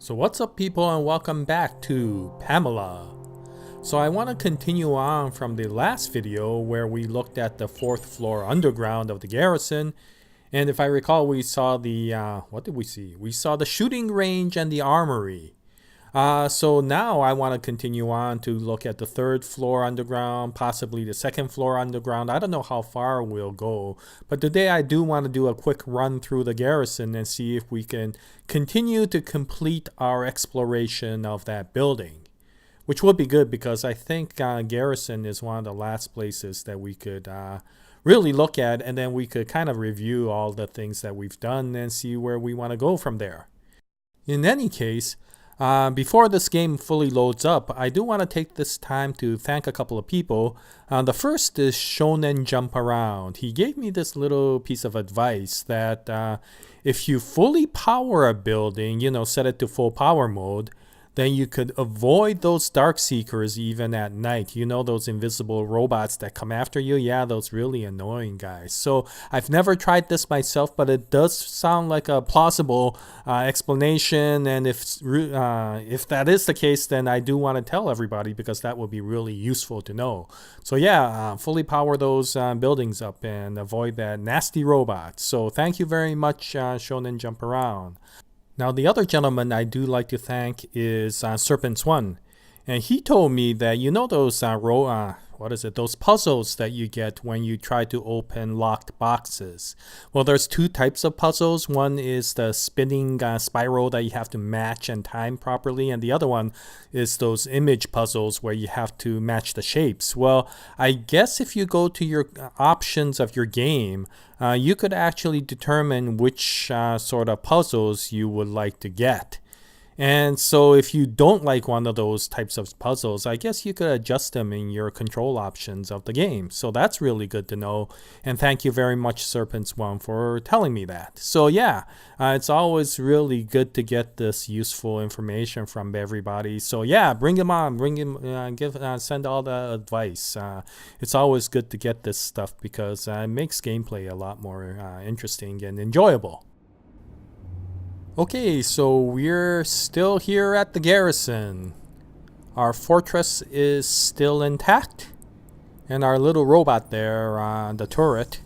So what's up people, and welcome back to P.A.M.E.L.A. So I want to continue on from the last video where we looked at the 4th floor underground of the Garrison. And if I recall, we saw the, what did we see? We saw the shooting range and the armory. So now I want to continue on to look at the 3rd floor underground, possibly the 2nd floor underground. I don't know how far we'll go, but today I do want to do a quick run through the Garrison and see if we can continue to complete our exploration of that building, which would be good because I think Garrison is one of the last places that we could really look at, and then we could kind of review all the things that we've done and see where we want to go from there. In any case, before this game fully loads up, I do want to take this time to thank a couple of people. The first is Shonen Jump Around. He gave me this little piece of advice that if you fully power a building, set it to full power mode, then you could avoid those dark seekers even at night. Those invisible robots that come after you? Yeah, those really annoying guys. So I've never tried this myself, but it does sound like a plausible explanation. And if that is the case, then I do want to tell everybody because that would be really useful to know. So yeah, fully power those buildings up and avoid that nasty robot. So thank you very much, Shonen Jump Around. Now, the other gentleman I do like to thank is Serpents1. And he told me that, those those puzzles that you get when you try to open locked boxes. Well, there's two types of puzzles. One is the spinning spiral that you have to match and time properly. And the other one is those image puzzles where you have to match the shapes. Well, I guess if you go to your options of your game, you could actually determine which sort of puzzles you would like to get. And so if you don't like one of those types of puzzles, I guess you could adjust them in your control options of the game. So that's really good to know. And thank you very much, Serpents1, for telling me that. So yeah, it's always really good to get this useful information from everybody. So yeah, bring him on, send all the advice. It's always good to get this stuff because it makes gameplay a lot more interesting and enjoyable. Okay, so we're still here at the Garrison. Our fortress is still intact, and our little robot there, the turret,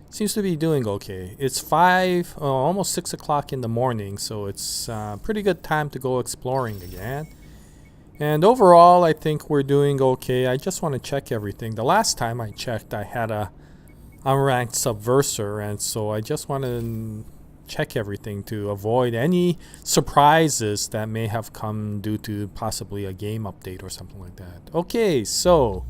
seems to be doing okay. It's almost 6 o'clock in the morning, so it's a pretty good time to go exploring again. And overall, I think we're doing okay. I just want to check everything. The last time I checked, I had a unranked subversir, and so I just want to check everything to avoid any surprises that may have come due to possibly a game update or something like that. Okay, so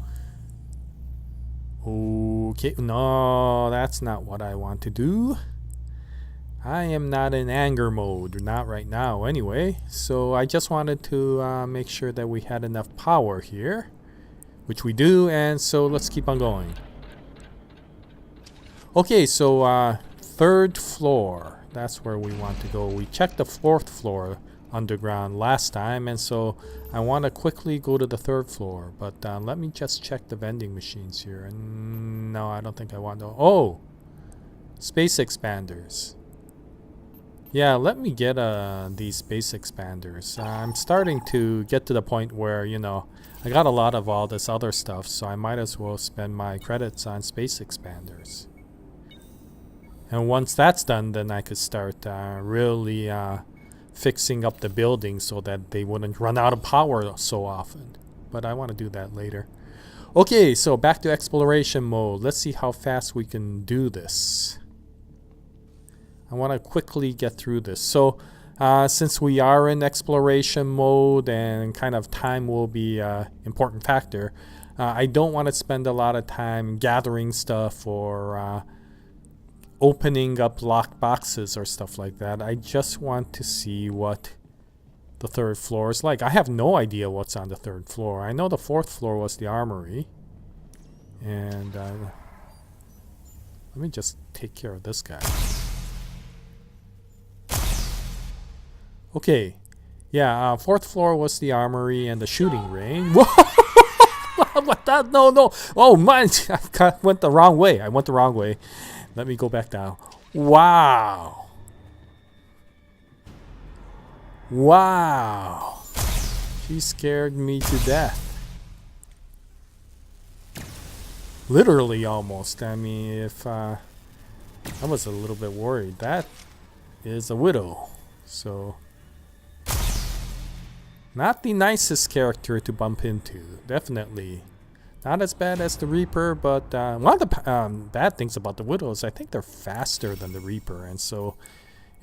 no, that's not what I want to do. I am not in anger mode, not right now anyway. So I just wanted to make sure that we had enough power here, which we do, and so let's keep on going. Okay, so 3rd floor. That's where we want to go. We checked the 4th floor underground last time, and so I want to quickly go to the 3rd floor. But let me just check the vending machines here. And no, I don't think I want to. Oh, space expanders. Yeah, let me get these space expanders. I'm starting to get to the point where, I got a lot of all this other stuff, so I might as well spend my credits on space expanders. And once that's done, then I could start really fixing up the building so that they wouldn't run out of power so often. But I want to do that later. Okay, so back to exploration mode. Let's see how fast we can do this. I want to quickly get through this. So since we are in exploration mode and kind of time will be an important factor, I don't want to spend a lot of time gathering stuff or opening up locked boxes or stuff like that. I just want to see what the 3rd floor is like. I have no idea what's on the 3rd floor. I know the 4th floor was the armory. And let me just take care of this guy. Okay. Yeah, 4th floor was the armory and the shooting range. Whoa! What that? No. Oh, man. I went the wrong way. Let me go back down. Wow. Wow. She scared me to death. Literally almost. I mean, if I was a little bit worried. That is a widow. So not the nicest character to bump into. Definitely. Not as bad as the Reaper, but one of the bad things about the Widows, I think they're faster than the Reaper, and so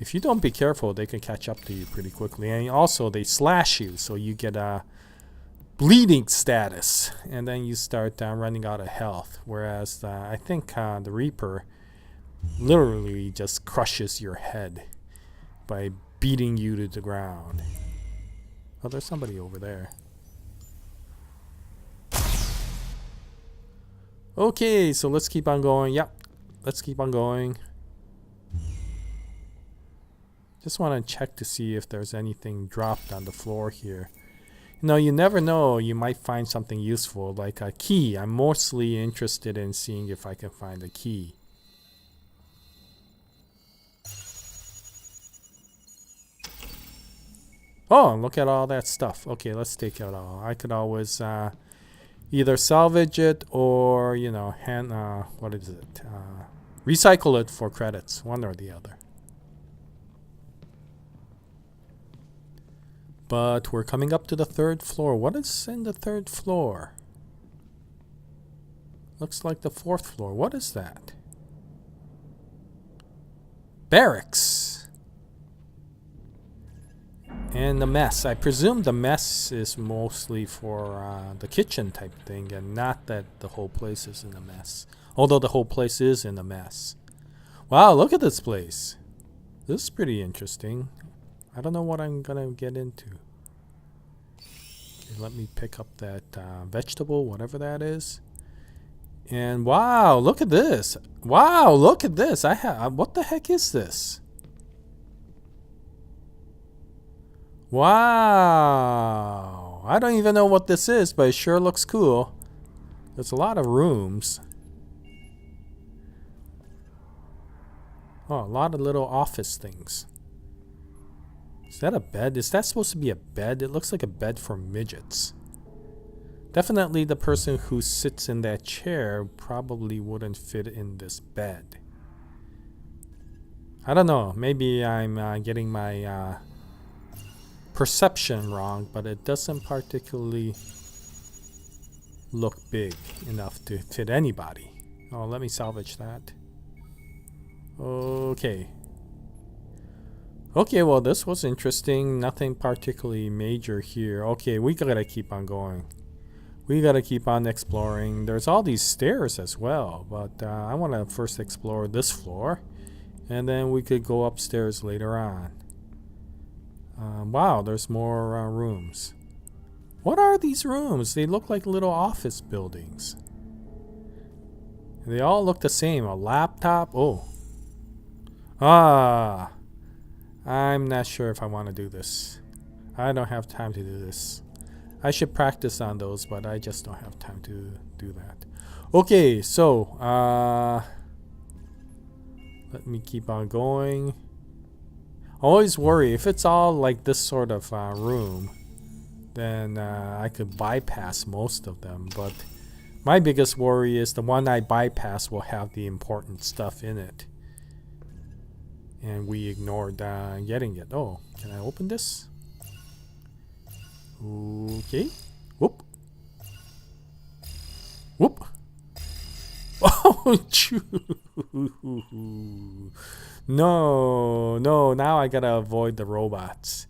if you don't be careful, they can catch up to you pretty quickly. And also, they slash you, so you get a bleeding status, and then you start running out of health. Whereas I think the Reaper literally just crushes your head by beating you to the ground. Oh, there's somebody over there. Okay, so let's keep on going. Yep, let's keep on going. Just want to check to see if there's anything dropped on the floor here. You know, you never know. You might find something useful, like a key. I'm mostly interested in seeing if I can find a key. Oh, look at all that stuff. Okay, let's take it all. I could always either salvage it or, you know, what is it? Recycle it for credits, one or the other. But we're coming up to the 3rd floor. What is in the 3rd floor? Looks like the 4th floor. What is that? Barracks. And the mess. I presume the mess is mostly for the kitchen type thing, and not that the whole place is in a mess. Although the whole place is in a mess. Wow, look at this place. This is pretty interesting. I don't know what I'm gonna get into. Okay, let me pick up that vegetable, whatever that is. And wow, look at this. Wow, look at this. What the heck is this? Wow. I don't even know what this is, but it sure looks cool. There's a lot of rooms. Oh, a lot of little office things. Is that a bed? Is that supposed to be a bed? It looks like a bed for midgets. Definitely the person who sits in that chair probably wouldn't fit in this bed. I don't know. Maybe I'm getting my perception wrong, but it doesn't particularly look big enough to fit anybody. Oh, let me salvage that. Okay. Okay, well, this was interesting. Nothing particularly major here. Okay, we gotta keep on going. We gotta keep on exploring. There's all these stairs as well, but I want to first explore this floor, and then we could go upstairs later on. Wow, there's more rooms. What are these rooms? They look like little office buildings. They all look the same. A laptop. Oh. Ah. I'm not sure if I want to do this. I don't have time to do this. I should practice on those, but I just don't have time to do that. Okay, so let me keep on going. Always worry if it's all like this sort of room, then I could bypass most of them, but my biggest worry is the one I bypass will have the important stuff in it, and we ignored getting it. Oh, can I open this? Okay. Whoop. Whoop. Oh, no, now I gotta avoid the robots.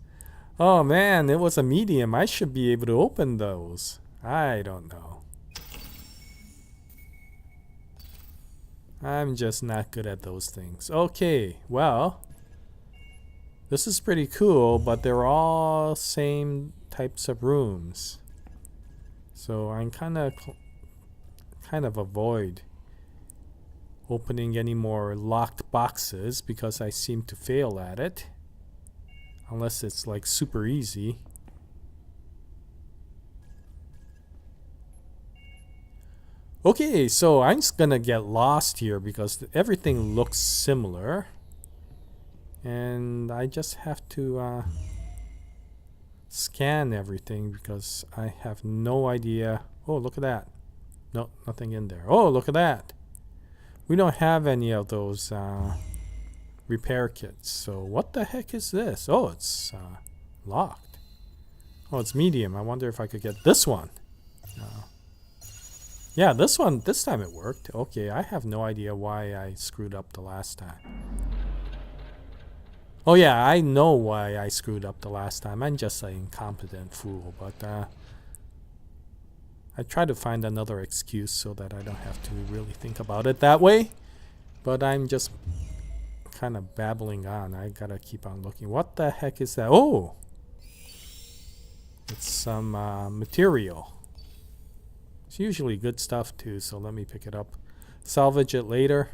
Oh man, it was a medium. I should be able to open those. I don't know. I'm just not good at those things. Okay, well, this is pretty cool, but they're all same types of rooms. So I'm kind of avoid opening any more locked boxes because I seem to fail at it. Unless it's like super easy. Okay, so I'm just gonna get lost here because everything looks similar. And I just have to scan everything because I have no idea. Oh, look at that. No, nothing in there. Oh, look at that. We don't have any of those repair kits. So what the heck is this? Oh, it's locked. Oh, it's medium. I wonder if I could get this one. Yeah, this one, this time it worked. Okay, I have no idea why I screwed up the last time. Oh yeah, I know why I screwed up the last time. I'm just an incompetent fool, but I try to find another excuse so that I don't have to really think about it that way. But I'm just kind of babbling on. I gotta keep on looking. What the heck is that? Oh! It's some material. It's usually good stuff too, so let me pick it up. Salvage it later.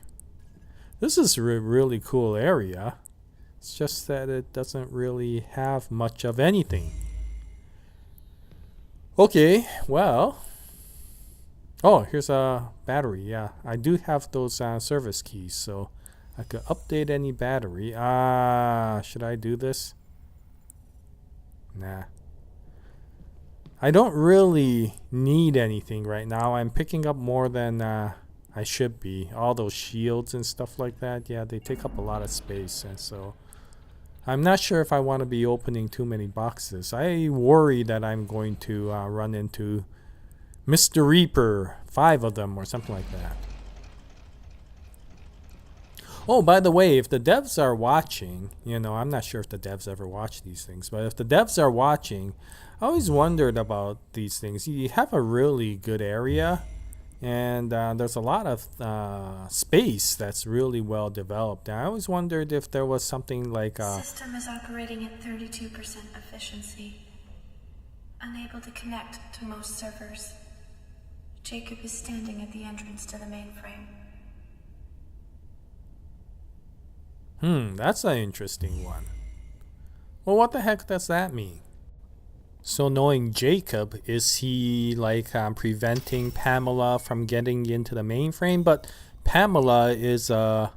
This is a really cool area. It's just that it doesn't really have much of anything. Okay, well. Oh, here's a battery. Yeah, I do have those service keys, so I could update any battery. Should I do this? Nah. I don't really need anything right now. I'm picking up more than I should be. All those shields and stuff like that, yeah, they take up a lot of space, and so I'm not sure if I want to be opening too many boxes. I worry that I'm going to run into Mr. Reaper, 5 of them or something like that. Oh, by the way, if the devs are watching, you know, I'm not sure if the devs ever watch these things, but if the devs are watching, I always wondered about these things. You have a really good area, and there's a lot of space that's really well developed. And I always wondered if there was something like the system is operating at 32% efficiency, unable to connect to most servers. Jacob is standing at the entrance to the mainframe. That's an interesting one. Well, what the heck does that mean? So knowing Jacob, is he like preventing Pamela from getting into the mainframe? But Pamela is a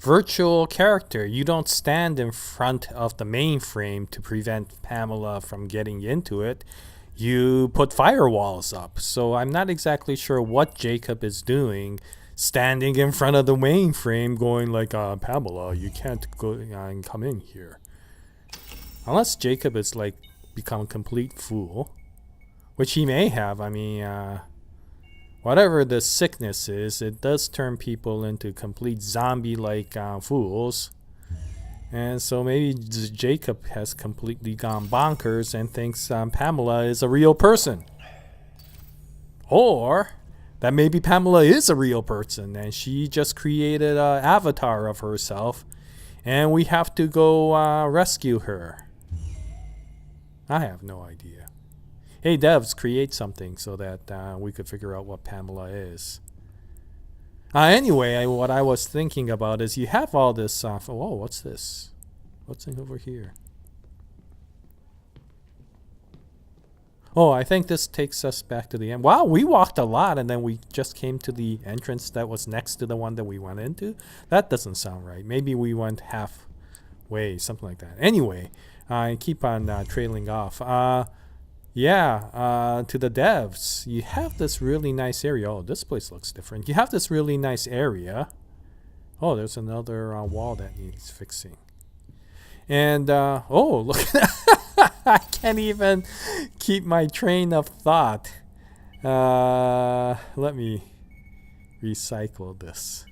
virtual character. You don't stand in front of the mainframe to prevent Pamela from getting into it. You put firewalls up. So I'm not exactly sure what Jacob is doing, standing in front of the mainframe going like, Pamela, you can't go and come in here. Unless Jacob is like become a complete fool, which he may have. I mean, whatever the sickness is, it does turn people into complete zombie-like fools. And so maybe Jacob has completely gone bonkers and thinks Pamela is a real person. Or that maybe Pamela is a real person and she just created an avatar of herself and we have to go rescue her. I have no idea. Hey devs, create something so that we could figure out what Pamela is. Anyway, what I was thinking about is you have all this oh, what's this? What's in over here? Oh, I think this takes us back to the end. Wow, we walked a lot and then we just came to the entrance that was next to the one that we went into. That doesn't sound right. Maybe we went halfway, something like that. Anyway, I keep on trailing off. To the devs, you have this really nice area. Oh, this place looks different. You have this really nice area. Oh, there's another wall that needs fixing. And, oh, look at that. I can't even keep my train of thought. Let me recycle this.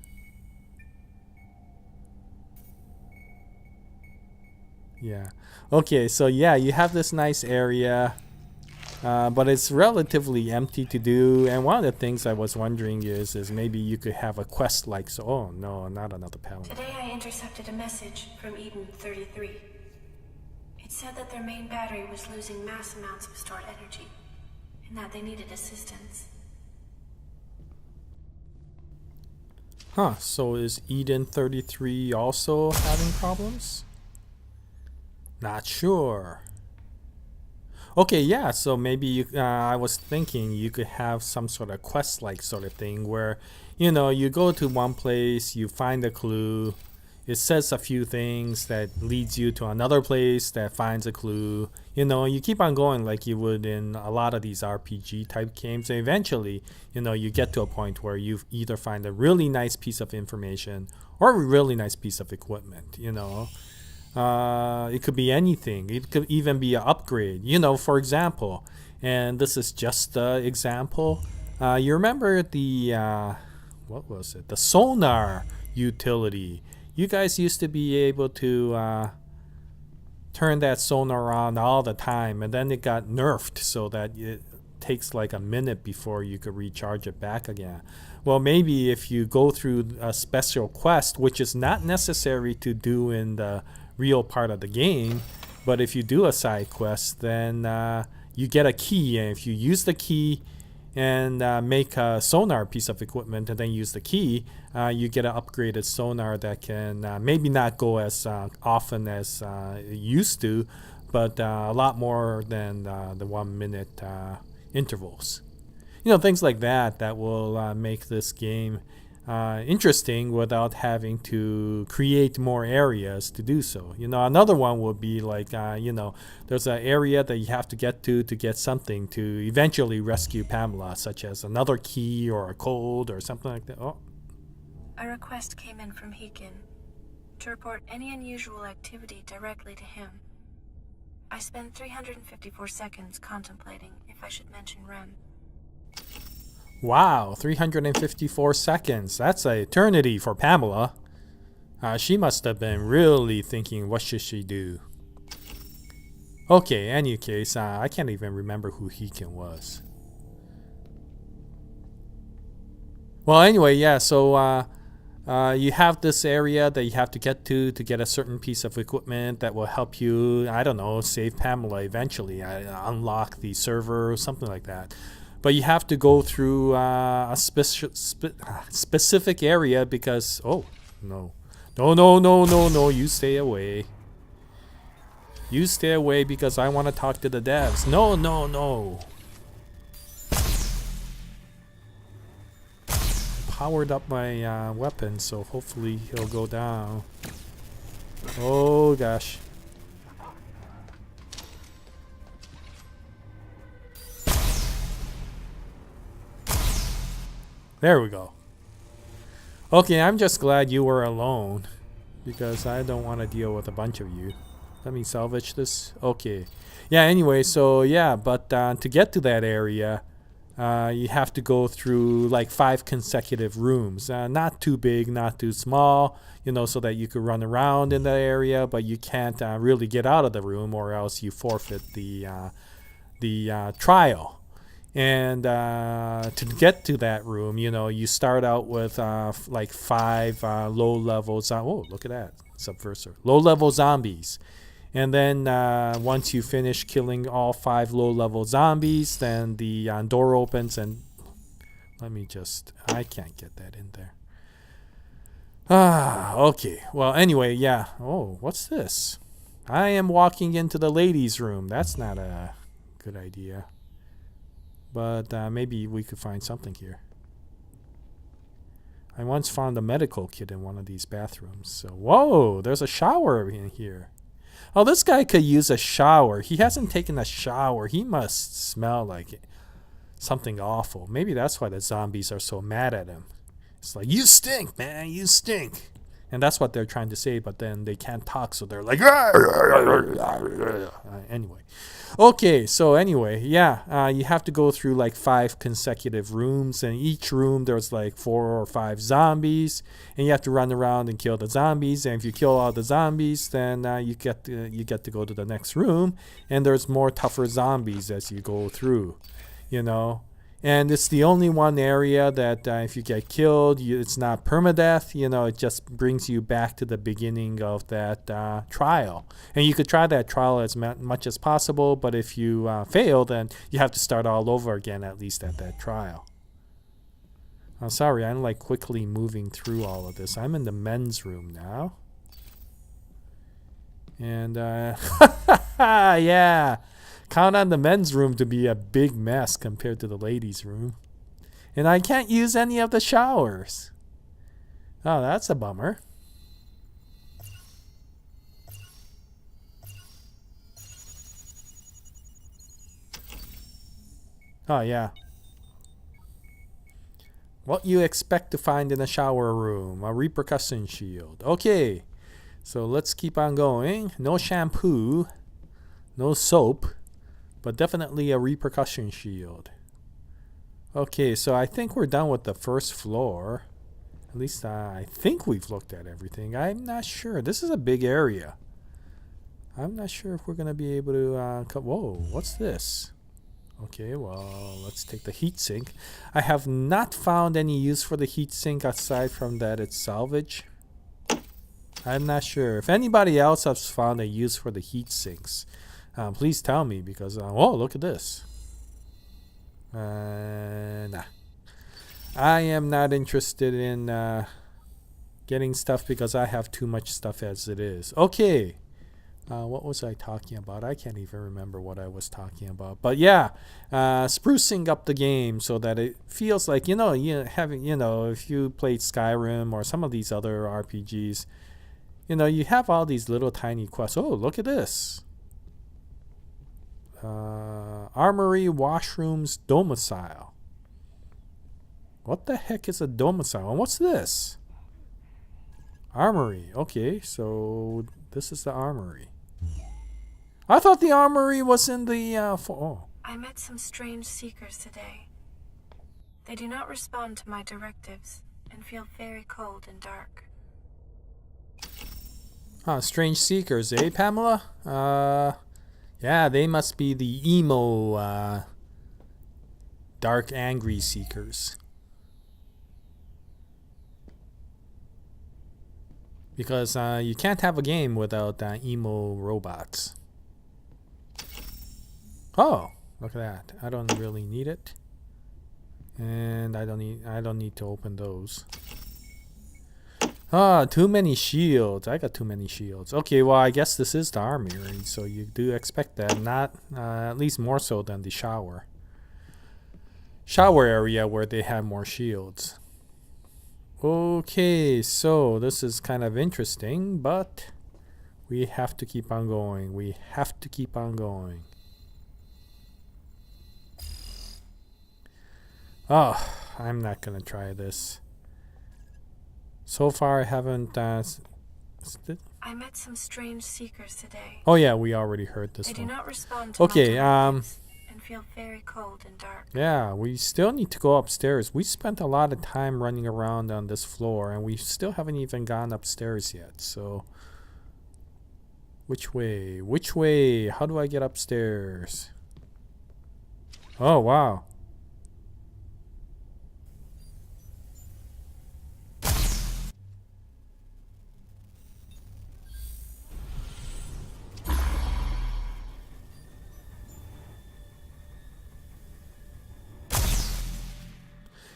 Yeah. Okay, so yeah, you have this nice area. But it's relatively empty to do, and one of the things I was wondering is maybe you could have a quest like so. Oh no, not another panel. Today I intercepted a message from Eden 33. It said that their main battery was losing mass amounts of stored energy, and that they needed assistance. Huh, so is Eden 33 also having problems? Not sure. Okay, yeah, so maybe you, I was thinking you could have some sort of quest-like sort of thing where, you know, you go to one place, you find a clue, it says a few things that leads you to another place that finds a clue. You know, you keep on going like you would in a lot of these RPG type games. And eventually, you know, you get to a point where you either find a really nice piece of information or a really nice piece of equipment, you know. It could be anything. It could even be an upgrade. You know, for example, and this is just an example. You remember the, what was it? The sonar utility. You guys used to be able to turn that sonar on all the time, and then it got nerfed so that it takes like a minute before you could recharge it back again. Well, maybe if you go through a special quest, which is not necessary to do in the real part of the game, but if you do a side quest, then you get a key, and if you use the key and make a sonar piece of equipment and then use the key, you get an upgraded sonar that can maybe not go as often as it used to, but a lot more than the 1 minute intervals. You know, things like that that will make this game interesting without having to create more areas to do so. You know, another one would be like, you know, there's an area that you have to get something to eventually rescue Pamela, such as another key or a code or something like that. Oh. A request came in from Heekin to report any unusual activity directly to him. I spent 354 seconds contemplating if I should mention Rem. Wow, 354 seconds. That's an eternity for Pamela. She must have been really thinking, what should she do? Okay, any case, I can't even remember who Heekin was. Well, anyway, yeah, so you have this area that you have to get a certain piece of equipment that will help you, I don't know, save Pamela eventually, unlock the server or something like that. But you have to go through a specific area because, oh, no. No, you stay away. You stay away because I want to talk to the devs. No. Powered up my weapon, so hopefully he'll go down. Oh, gosh. There we go. Okay, I'm just glad you were alone because I don't want to deal with a bunch of you. Let me salvage this. Okay. Yeah, anyway, so yeah, but to get to that area, you have to go through like 5 consecutive rooms. Not too big, not too small, you know, so that you could run around in the area, but you can't really get out of the room or else you forfeit the trial. And to get to that room, you know, you start out with like 5 low-level oh, look at that, subversive, low-level zombies. And then once you finish killing all 5 low-level zombies, then the door opens and I can't get that in there. Okay. Well, anyway, yeah. Oh, what's this? I am walking into the ladies' room. That's not a good idea. But maybe we could find something here. I once found a medical kit in one of these bathrooms. So, whoa, there's a shower in here. Oh, this guy could use a shower. He hasn't taken a shower. He must smell like something awful. Maybe that's why the zombies are so mad at him. It's like, you stink, man, you stink. And that's what they're trying to say, but then they can't talk, so they're like, anyway. Okay, so anyway, yeah, you have to go through like 5 consecutive rooms, and each room there's like 4 or 5 zombies, and you have to run around and kill the zombies. And if you kill all the zombies, then you get to go to the next room, and there's more tougher zombies as you go through, you know. And it's the only one area that if you get killed, it's not permadeath. You know, it just brings you back to the beginning of that trial. And you could try that trial as much as possible, but if you fail, then you have to start all over again, at least at that trial. I'm sorry, I'm like quickly moving through all of this. I'm in the men's room now. And, yeah. Count on the men's room to be a big mess compared to the ladies' room. And I can't use any of the showers. Oh, that's a bummer. Oh, yeah. What you expect to find in a shower room. A repercussion shield. Okay. So let's keep on going. No shampoo. No soap. But definitely a repercussion shield. Okay, so I think we're done with the first floor. At least I think we've looked at everything. I'm not sure. This is a big area. I'm not sure if we're going to be able to... Whoa, what's this? Okay, well, let's take the heatsink. I have not found any use for the heatsink aside from that it's salvage. I'm not sure. If anybody else has found a use for the heatsinks, please tell me because... oh, look at this. Nah. I am not interested in getting stuff because I have too much stuff as it is. Okay. What was I talking about? I can't even remember what I was talking about. But yeah, sprucing up the game so that it feels like, if you played Skyrim or some of these other RPGs, you have all these little tiny quests. Oh, look at this. Armory, washrooms, domicile. What the heck is a domicile? And what's this? Armory. Okay, so this is the armory. I thought the armory was in the... I met some strange seekers today. They do not respond to my directives and feel very cold and dark. Strange seekers, eh, Pamela? Yeah, they must be the emo, dark, angry seekers. Because you can't have a game without emo robots. Oh, look at that. I don't really need it. And I don't need to open those. Too many shields. I got too many shields. Okay, well, I guess this is the armory, so you do expect that. Not, at least more so than the shower. Shower area where they have more shields. Okay, so this is kind of interesting, but we have to keep on going. We have to keep on going. Oh, I'm not going to try this. So far, I haven't... I met some strange seekers today. Oh yeah, we already heard this one. They do not respond to my directives and feel very cold and dark. Yeah, we still need to go upstairs. We spent a lot of time running around on this floor, and we still haven't even gone upstairs yet. So, which way? Which way? How do I get upstairs? Oh, wow.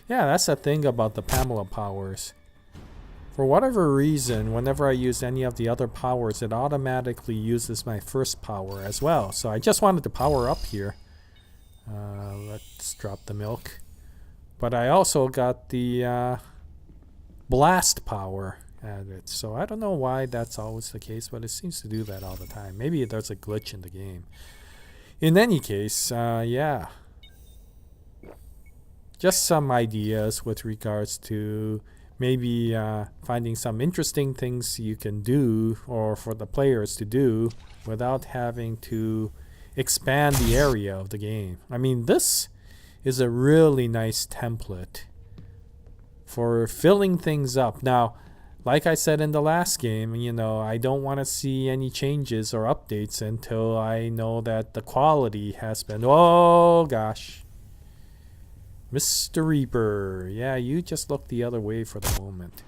Yeah, that's the thing about the P.A.M.E.L.A powers. For whatever reason, whenever I use any of the other powers, it automatically uses my first power as well. So I just wanted to power up here. Let's drop the milk. But I also got the blast power added. So I don't know why that's always the case, but it seems to do that all the time. Maybe there's a glitch in the game. In any case, yeah. Just some ideas with regards to maybe finding some interesting things you can do or for the players to do without having to expand the area of the game. I mean, this is a really nice template for filling things up. Now, like I said in the last game, I don't want to see any changes or updates until I know that the quality has been... Oh, gosh. Mr. Reaper. Yeah, you just look the other way for the moment.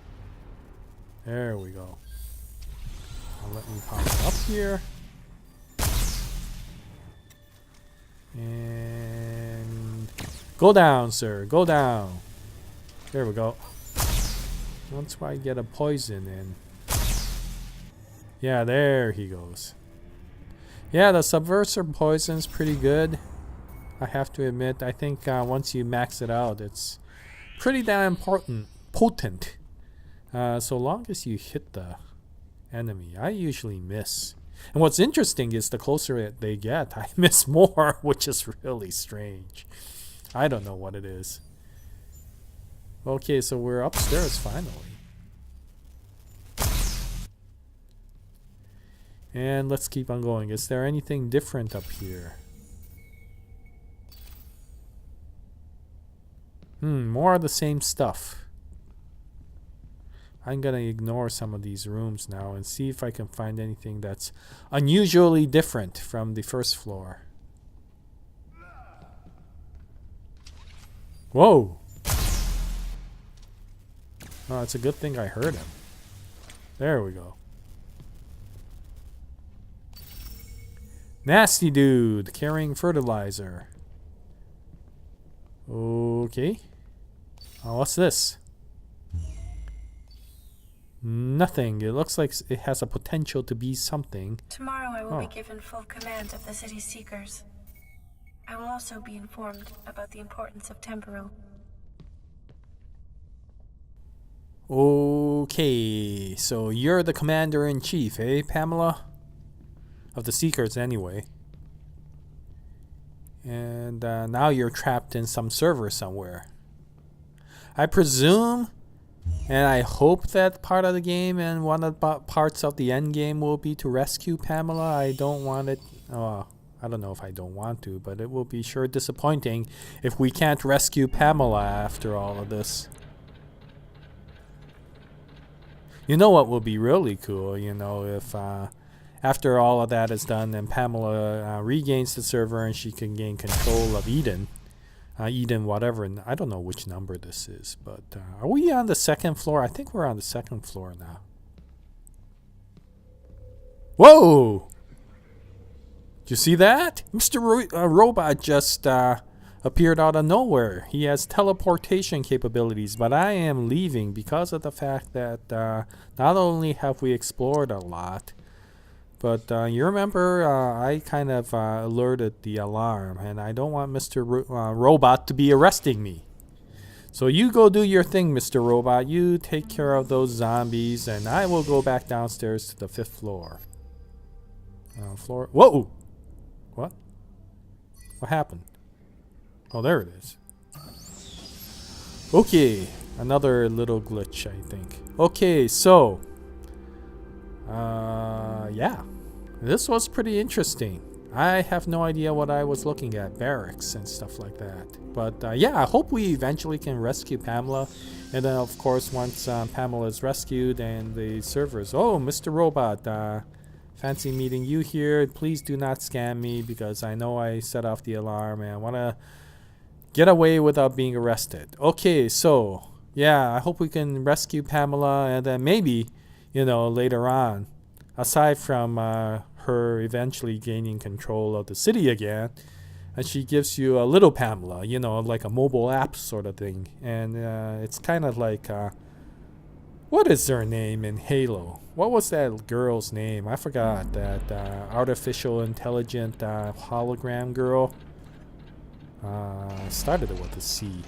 There we go. Now let me power up here. And go down, sir. Go down. There we go. Once I get a poison in. Yeah, there he goes. Yeah, the subversive poison's pretty good. I have to admit, I think once you max it out, it's pretty damn potent. So long as you hit the enemy, I usually miss. And what's interesting is the closer they get, I miss more, which is really strange. I don't know what it is. Okay, so we're upstairs finally. And let's keep on going. Is there anything different up here? More of the same stuff. I'm gonna ignore some of these rooms now and see if I can find anything that's unusually different from the first floor. Whoa! Oh, it's a good thing I heard him. There we go. Nasty dude carrying fertilizer. Okay. Oh, what's this? Nothing. It looks like it has a potential to be something. Tomorrow I will be given full command of the city's seekers. I will also be informed about the importance of temporal. Okay, so you're the commander-in-chief, eh, Pamela? Of the Seekers, anyway. And now you're trapped in some server somewhere. I presume, and I hope that part of the game and one of the parts of the end game will be to rescue Pamela. I don't want it... I don't know if I don't want to, but it will be sure disappointing if we can't rescue Pamela after all of this. You know what will be really cool, you know, if after all of that is done and Pamela regains the server and she can gain control of Eden. Eden whatever, I don't know which number this is, but are we on the second floor? I think we're on the second floor now. Whoa! Did you see that? Mr. Robot just appeared out of nowhere. He has teleportation capabilities, but I am leaving because of the fact that not only have we explored a lot, but you remember I kind of alerted the alarm, and I don't want Mr. Robot to be arresting me. So you go do your thing, Mr. Robot. You take care of those zombies, and I will go back downstairs to the 5th floor. Whoa! What? What happened? Oh, there it is. Okay, another little glitch, I think. Okay, so yeah, this was pretty interesting. I have no idea what I was looking at, barracks and stuff like that. But yeah, I hope we eventually can rescue Pamela. And then, of course, once Pamela is rescued and the servers... Oh, Mr. Robot, fancy meeting you here. Please do not scam me because I know I set off the alarm and I want to get away without being arrested. Okay, so yeah, I hope we can rescue Pamela, and then maybe, you know, later on, aside from her eventually gaining control of the city again, and she gives you a little Pamela, you know, like a mobile app sort of thing. And it's kind of like, what is her name in Halo? What was that girl's name? I forgot. That artificial intelligent hologram girl. Started it with a C.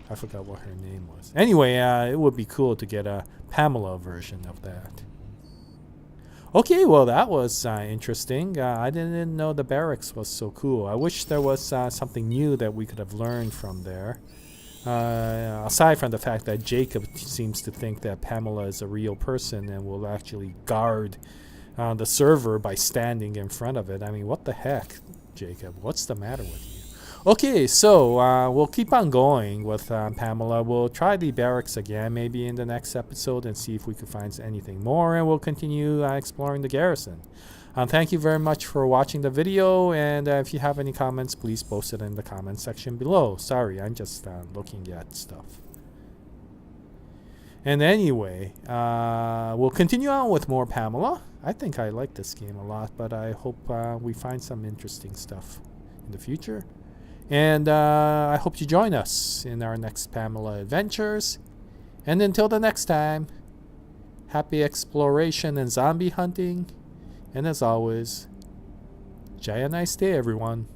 I forgot what her name was. Anyway, it would be cool to get a Pamela version of that. Okay, well, that was interesting. I didn't know the barracks was so cool. I wish there was something new that we could have learned from there. Aside from the fact that Jacob seems to think that Pamela is a real person and will actually guard the server by standing in front of it. I mean, what the heck, Jacob? What's the matter with you? Okay, so we'll keep on going with Pamela. We'll try the barracks again maybe in the next episode and see if we can find anything more, and we'll continue exploring the garrison. Thank you very much for watching the video, and if you have any comments, please post it in the comment section below. Sorry, I'm just looking at stuff. And anyway, we'll continue on with more Pamela. I think I like this game a lot, but I hope we find some interesting stuff in the future. And I hope you join us in our next Pamela adventures. And until the next time, happy exploration and zombie hunting. And as always, Jaya, nice day, everyone.